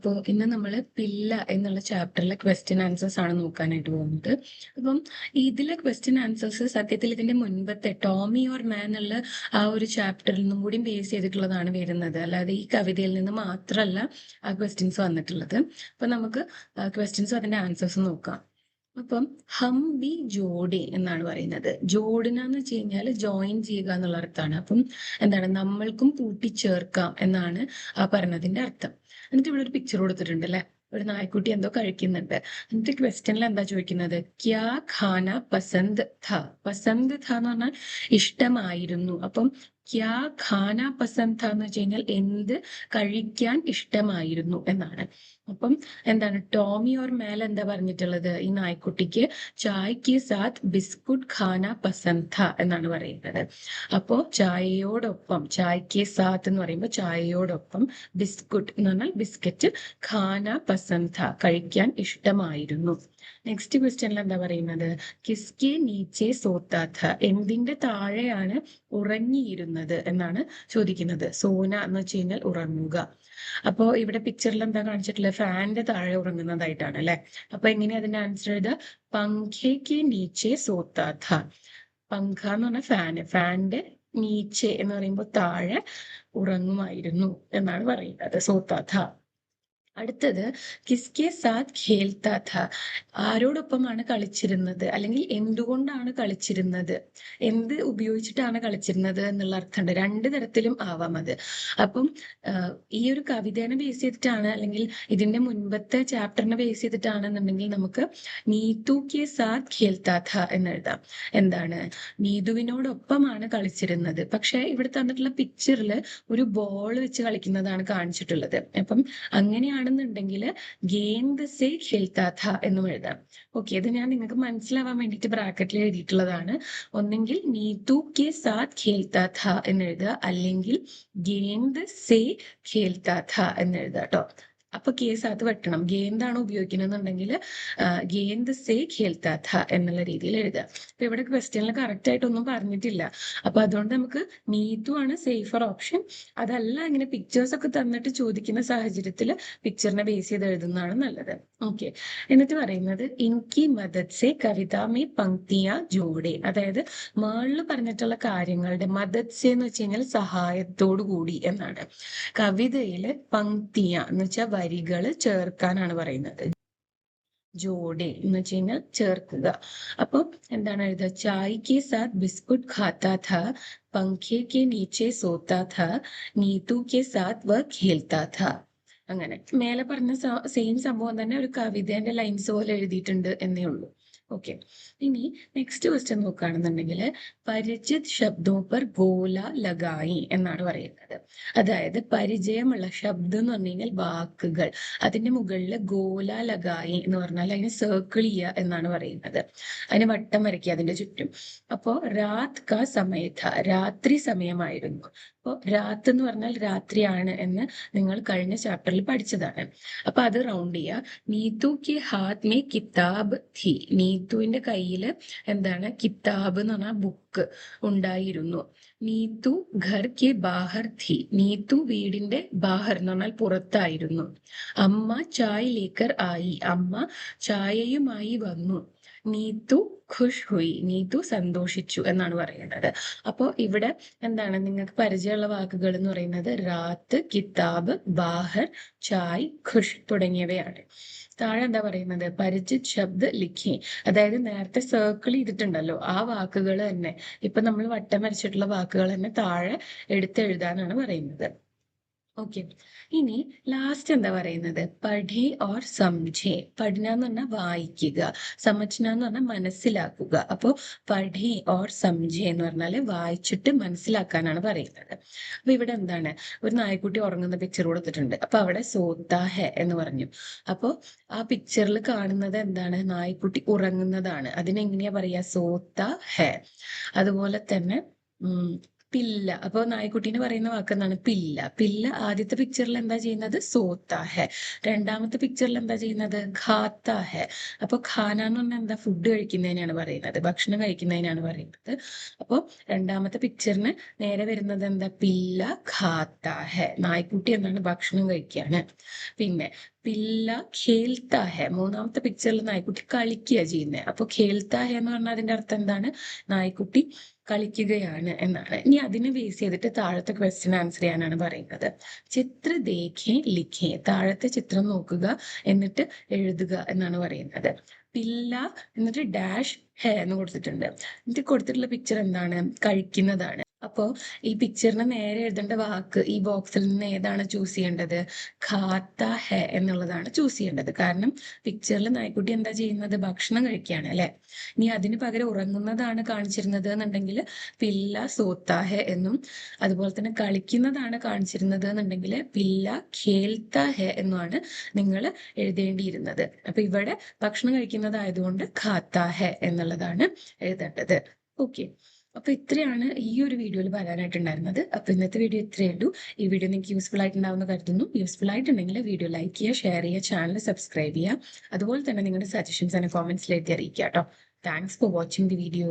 അപ്പോൾ ഇന്ന് നമ്മൾ പില്ല എന്നുള്ള ചാപ്റ്ററിലെ ക്വസ്റ്റ്യൻ ആൻസേഴ്സ് ആണ് നോക്കാനായിട്ട് പോകുന്നത്. അപ്പം ഇതിലെ ക്വസ്റ്റ്യൻ ആൻസേഴ്സ് സത്യത്തിൽ ഇതിന്റെ മുൻപത്തെ ടോമി ഓർ മാൻ എന്നുള്ള ആ ഒരു ചാപ്റ്ററിൽ നിന്നും കൂടി ബേസ് ചെയ്തിട്ടുള്ളതാണ് വരുന്നത്. അല്ലാതെ ഈ കവിതയിൽ നിന്ന് മാത്രമല്ല ആ ക്വസ്റ്റ്യൻസ് വന്നിട്ടുള്ളത്. അപ്പൊ നമുക്ക് ക്വസ്റ്റ്യൻസും അതിന്റെ ആൻസേഴ്സും നോക്കാം. അപ്പം ഹം ബി ജോഡി എന്നാണ് പറയുന്നത്. ജോഡിന എന്ന് വെച്ച് കഴിഞ്ഞാൽ ജോയിൻ ചെയ്യുക എന്നുള്ള അർത്ഥമാണ്. അപ്പം എന്താണ്, നമ്മൾക്കും കൂട്ടിച്ചേർക്കാം എന്നാണ് ആ പറഞ്ഞതിന്റെ അർത്ഥം. എന്നിട്ട് ഇവിടെ ഒരു പിക്ചർ കൊടുത്തിട്ടുണ്ട് അല്ലെ, ഒരു നായ്ക്കുട്ടി എന്തോ കഴിക്കുന്നുണ്ട്. എന്നിട്ട് ക്വസ്റ്റ്യനിൽ എന്താ ചോദിക്കുന്നത്, ക്യാ ഖാന പസന്ത് ഥ. പസന്ത് ഥ എന്ന് പറഞ്ഞാൽ ഇഷ്ടമായിരുന്നു. അപ്പം ക്യാ ഖാന പസന്ത് ഥ എന്ന് വെച്ച് കഴിഞ്ഞാൽ എന്ത് കഴിക്കാൻ ഇഷ്ടമായിരുന്നു എന്നാണ്. അപ്പം എന്താണ്, ടോമി ഓർ മേൽ എന്താ പറഞ്ഞിട്ടുള്ളത്, ഈ നായ്ക്കുട്ടിക്ക് ചായക്ക് സാത്ത് ബിസ്കുട്ട് ഖാന പസന്ത് ഥ എന്നാണ് പറയുന്നത്. അപ്പോ ചായയോടൊപ്പം, ചായക്ക് സാത്ത് എന്ന് പറയുമ്പോൾ ചായയോടൊപ്പം, ബിസ്കുട്ട് എന്ന് പറഞ്ഞാൽ ബിസ്ക്കറ്റ്, ഖാന പസന്ത് ഥ കഴിക്കാൻ ഇഷ്ടമായിരുന്നു. നെക്സ്റ്റ് ക്വസ്റ്റ്യനിൽ എന്താ പറയുന്നത്, കിസ്കെ നീച്ചെ സോത്താ ഥ, എന്തിന്റെ താഴെയാണ് ഉറങ്ങിയിരുന്നത് എന്നാണ് ചോദിക്കുന്നത്. സോന എന്ന് വെച്ച് കഴിഞ്ഞാൽ ഉറങ്ങുക. അപ്പോ ഇവിടെ പിക്ചറിൽ എന്താ കാണിച്ചിട്ടുള്ളത്, ഫാനിന്റെ താഴെ ഉറങ്ങുന്നതായിട്ടാണ് അല്ലെ. അപ്പൊ എങ്ങനെയാ അതിന്റെ ആൻസർ എഴുതുക, പങ്കയ്ക്ക് നീച്ചെ സോത്താ ഥ. പങ്ക എന്ന് പറഞ്ഞാൽ ഫാന്, ഫാനിന്റെ നീച്ചെ എന്ന് പറയുമ്പോൾ താഴെ ഉറങ്ങുമായിരുന്നു എന്നാണ് പറയുന്നത്, സോത്താ ഥ. അടുത്തത് കിസ്കെ സാത്ത് ഖേൽത്താ ഥ, ആരോടൊപ്പമാണ് കളിച്ചിരുന്നത്, അല്ലെങ്കിൽ എന്തുകൊണ്ടാണ് കളിച്ചിരുന്നത്, എന്ത് ഉപയോഗിച്ചിട്ടാണ് കളിച്ചിരുന്നത് എന്നുള്ള അർത്ഥമുണ്ട്. രണ്ട് തരത്തിലും ആവാം അത്. അപ്പം ഈ ഒരു കവിതേനെ ബേസ് ചെയ്തിട്ടാണ്, അല്ലെങ്കിൽ ഇതിന്റെ മുൻപത്തെ ചാപ്റ്ററിനെ ബേസ് ചെയ്തിട്ടാണെന്നുണ്ടെങ്കിൽ നമുക്ക് നീതു കെ സാത്ത് ഖേൽത്താ ഥ എന്ന് എഴുതാം. എന്താണ്, നീതുവിനോടൊപ്പമാണ് കളിച്ചിരുന്നത്. പക്ഷെ ഇവിടെ തന്നിട്ടുള്ള പിക്ചറിൽ ഒരു ബോൾ വെച്ച് കളിക്കുന്നതാണ് കാണിച്ചിട്ടുള്ളത്. അപ്പം അങ്ങനെയാണെന്നുണ്ടെങ്കിൽ ഗേന്ദ് സെ ഖേൽത്താ ഥ എന്നും എഴുതാം. ഓക്കെ, ഇത് ഞാൻ നിങ്ങൾക്ക് മനസ്സിലാവാൻ വേണ്ടിയിട്ട് ബ്രാക്കറ്റിൽ എഴുതിയിട്ടുള്ളതാണ്. ഒന്നെങ്കിൽ നീതു കെ സാത്ത് ഖേൽത്താ ഥ എന്ന് എഴുതുക, അല്ലെങ്കിൽ ഗേന്ദ് സെ ഖേൽത്താ ഥ എന്ന് എഴുതുക കേട്ടോ. അപ്പൊ കേസ് അത് വെട്ടണം. ഗേന്താണ് ഉപയോഗിക്കണമെന്നുണ്ടെങ്കിൽ ഗേന്ദ് സെ ഖേൽത്താ ഥ എന്നുള്ള രീതിയിൽ എഴുതുക. അപ്പൊ ഇവിടെ ക്വസ്റ്റ്യനിൽ കറക്റ്റ് ആയിട്ടൊന്നും പറഞ്ഞിട്ടില്ല. അപ്പൊ അതുകൊണ്ട് നമുക്ക് നീതു ആണ് സേഫർ ഓപ്ഷൻ. അതല്ല, ഇങ്ങനെ പിക്ചേഴ്സ് ഒക്കെ തന്നിട്ട് ചോദിക്കുന്ന സാഹചര്യത്തിൽ പിക്ചറിനെ ബേസ് ചെയ്ത് എഴുതുന്നതാണ് നല്ലത്. ഓക്കെ, എന്നിട്ട് പറയുന്നത് ഇൻകി മദദ് സെ കവിത മേ പങ്ക്തിയാ ജോഡെ, അതായത് മേളിൽ പറഞ്ഞിട്ടുള്ള കാര്യങ്ങളുടെ മദദ് സെ എന്ന് വെച്ച് കഴിഞ്ഞാൽ സഹായത്തോടു കൂടി എന്നാണ്. കവിതയില് പങ്ക്തിയ എന്ന് വെച്ചാൽ വരികൾ ചേർക്കാനാണ് പറയുന്നത്. ജോഡെ എന്ന് വെച്ച് കഴിഞ്ഞാൽ ചേർക്കുക. അപ്പൊ എന്താണ് എഴുതുക, ചായ് കെ സാത്ത് ബിസ്കുട്ട് ഖാത്താ ഥ, പങ്ഖെ കെ നീച്ചെ സോത്താ ഥ, നീതു കെ സാത്ത് വ ഖേൽത്താ ഥ. അങ്ങനെ മേലെ പറഞ്ഞ സെയിം സംഭവം തന്നെ ഒരു കവിതേന്റെ ലൈൻസ് പോലെ എഴുതിയിട്ടുണ്ട് എന്നേ ഉള്ളൂ. ഓക്കെ, ഇനി നെക്സ്റ്റ് ക്വസ്റ്റ്യൻ നോക്കുകയാണെന്നുണ്ടെങ്കിൽ പരിചിത് ശബ്ദോ പർ ഗോല ലഗായി എന്നാണ് പറയുന്നത്. അതായത് പരിചയമുള്ള ശബ്ദം എന്ന് പറഞ്ഞു കഴിഞ്ഞാൽ വാക്കുകൾ, അതിന്റെ മുകളിൽ ഗോല ലഗായി എന്ന് പറഞ്ഞാൽ അതിനെ സർക്കിൾ ചെയ്യുക എന്നാണ് പറയുന്നത്. അതിന് വട്ടം വരയ്ക്കുക അതിന്റെ ചുറ്റും. അപ്പോ രാത് കാ സമയത്ത, രാത്രി സമയമായിരുന്നു. അപ്പോൾ രാത്ത് എന്ന് പറഞ്ഞാൽ രാത്രിയാണ് എന്ന് നിങ്ങൾ കഴിഞ്ഞ ചാപ്റ്ററിൽ പഠിച്ചതാണ്. അപ്പൊ അത് റൗണ്ട് ചെയ്യുക. നീതു കി ഹാത്ത് മേ കിതാബ് ഥി, നീതുവിന്റെ കയ്യില് എന്താണ്, കിതാബ് എന്ന് പറഞ്ഞാൽ ബുക്ക് ഉണ്ടായിരുന്നു. നീതു ഘർ കെ ബാഹർ ഥി, നീതു വീടിന്റെ ബാഹർ എന്ന് പറഞ്ഞാൽ പുറത്തായിരുന്നു. അമ്മ ചായ് ലേക്കർ ആയി, അമ്മ ചായയുമായി വന്നു. നീതു ഖുഷ് ഹുയി, നീതു സന്തോഷിച്ചു എന്നാണ് പറയുന്നത്. അപ്പോ ഇവിടെ എന്താണ്, നിങ്ങൾക്ക് പരിചയമുള്ള വാക്കുകൾ എന്ന് പറയുന്നത് രാത്ത്, കിതാബ്, ബാഹർ, ചായ്, ഖുഷ് തുടങ്ങിയവയാണ്. താഴെ എന്താ പറയുന്നത്, പരിചിത് ശബ്ദ് ലിഖി, അതായത് നേരത്തെ സർക്കിൾ ചെയ്തിട്ടുണ്ടല്ലോ ആ വാക്കുകൾ തന്നെ, ഇപ്പൊ നമ്മൾ വട്ടം വരച്ചിട്ടുള്ള വാക്കുകൾ തന്നെ താഴെ എടുത്തെഴുതാനാണ് പറയുന്നത്. ഓക്കെ, ഇനി ലാസ്റ്റ് എന്താ പറയുന്നത്, പഠി ഓർ സംജെ. പഠന എന്ന് പറഞ്ഞാൽ വായിക്കുക, സമജ്ന എന്ന് പറഞ്ഞാൽ മനസ്സിലാക്കുക. അപ്പോ പഠി ഓർ സംജെ എന്ന് പറഞ്ഞാല് വായിച്ചിട്ട് മനസ്സിലാക്കാനാണ് പറയുന്നത്. അപ്പൊ ഇവിടെ എന്താണ്, ഒരു നായ്ക്കുട്ടി ഉറങ്ങുന്ന പിക്ചർ കൊടുത്തിട്ടുണ്ട്. അപ്പൊ അവിടെ സോത്താ ഹെ എന്ന് പറഞ്ഞു. അപ്പോ ആ പിക്ചറിൽ കാണുന്നത് എന്താണ്, നായ്ക്കുട്ടി ഉറങ്ങുന്നതാണ്. അതിനെങ്ങനെയാ പറയാ, സോത്താ ഹെ. അതുപോലെ തന്നെ പില്ല. അപ്പൊ നായ്ക്കുട്ടീനെ പറയുന്ന വാക്ക് എന്താണ്? പില്ല. പില്ല ആദ്യത്തെ പിക്ചറിൽ എന്താ ചെയ്യുന്നത്? സോത്താ ഹെ. രണ്ടാമത്തെ പിക്ചറിൽ എന്താ ചെയ്യുന്നത്? ഖാത്താ ഹെ. അപ്പൊ ഖാന എന്ന് പറഞ്ഞാൽ എന്താ? ഫുഡ് കഴിക്കുന്നതിനാണ് പറയുന്നത്, ഭക്ഷണം കഴിക്കുന്നതിനാണ് പറയുന്നത്. അപ്പൊ രണ്ടാമത്തെ പിക്ചറിന് നേരെ വരുന്നത് എന്താ? പില്ല ഖാത്താ ഹെ. നായ്ക്കുട്ടി എന്താണ്? ഭക്ഷണം കഴിക്കുകയാണ്. പിന്നെ പില്ല ഖേൽത്താ ഹെ. മൂന്നാമത്തെ പിക്ചറിൽ നായ്ക്കുട്ടി കളിക്കുക ചെയ്യുന്നത്. അപ്പൊ ഖേൽത്താ ഹെ എന്ന് പറഞ്ഞാൽ അതിന്റെ അർത്ഥം എന്താണ്? നായ്ക്കുട്ടി കളിക്കുകയാണ് എന്നാണ്. ഇനി അതിനെ ബേസ് ചെയ്തിട്ട് താഴത്തെ ക്വസ്റ്റ്യൻ ആൻസർ ചെയ്യാനാണ് പറയുന്നത്. ചിത്ര ദേഖേ ലിഖേ. താഴത്തെ ചിത്രം നോക്കുക എന്നിട്ട് എഴുതുക എന്നാണ് പറയുന്നത്. പില്ല എന്നിട്ട് ഡാഷ് ഹെ എന്ന് കൊടുത്തിട്ടുണ്ട്. എന്നിട്ട് കൊടുത്തിട്ടുള്ള പിക്ചർ എന്താണ്? കഴിക്കുന്നതാണ്. അപ്പോ ഈ പിക്ചറിന് നേരെ എഴുതേണ്ട വാക്ക് ഈ ബോക്സിൽ നിന്ന് ഏതാണ് ചൂസ് ചെയ്യേണ്ടത്? ഖാത്ത ഹെ എന്നുള്ളതാണ് ചൂസ് ചെയ്യേണ്ടത്. കാരണം പിക്ചറിൽ നായ്ക്കുട്ടി എന്താ ചെയ്യുന്നത്? ഭക്ഷണം കഴിക്കുകയാണ് അല്ലെ. ഇനി അതിന് പകരം ഉറങ്ങുന്നതാണ് കാണിച്ചിരുന്നത് എന്നുണ്ടെങ്കിൽ പില്ല സോത്താ ഹെ എന്നും, അതുപോലെ തന്നെ കളിക്കുന്നതാണ് കാണിച്ചിരുന്നത് എന്നുണ്ടെങ്കിൽ പില്ല ഖേൽത്താ ഹെ എന്നുമാണ് നിങ്ങൾ എഴുതേണ്ടിയിരുന്നത്. അപ്പൊ ഇവിടെ ഭക്ഷണം കഴിക്കുന്നതായതുകൊണ്ട് ഖാത്താ ഹെ എന്നുള്ളതാണ് എഴുതേണ്ടത്. ഓക്കെ. അപ്പൊ ഇത്രയാണ് ഈ ഒരു വീഡിയോയിൽ പറയാനായിട്ടുണ്ടായിരുന്നത്. അപ്പൊ ഇന്നത്തെ വീഡിയോ ഇത്രയേ ഉള്ളൂ. ഈ വീഡിയോ നിങ്ങൾക്ക് യൂസ്ഫുൾ ആയിട്ടുണ്ടാവുമെന്ന് കരുതുന്നു. യൂസ്ഫുൾ ആയിട്ടുണ്ടെങ്കിൽ വീഡിയോ ലൈക്ക് ചെയ്യുക, ഷെയർ ചെയ്യുക, ചാനൽ സബ്സ്ക്രൈബ് ചെയ്യുക. അതുപോലെ തന്നെ നിങ്ങളുടെ സജഷൻസ് ആൻഡ് കോമെന്റ്സിൽ എഴുതി അറിയിക്കുക കേട്ടോ. Thanks for watching the video.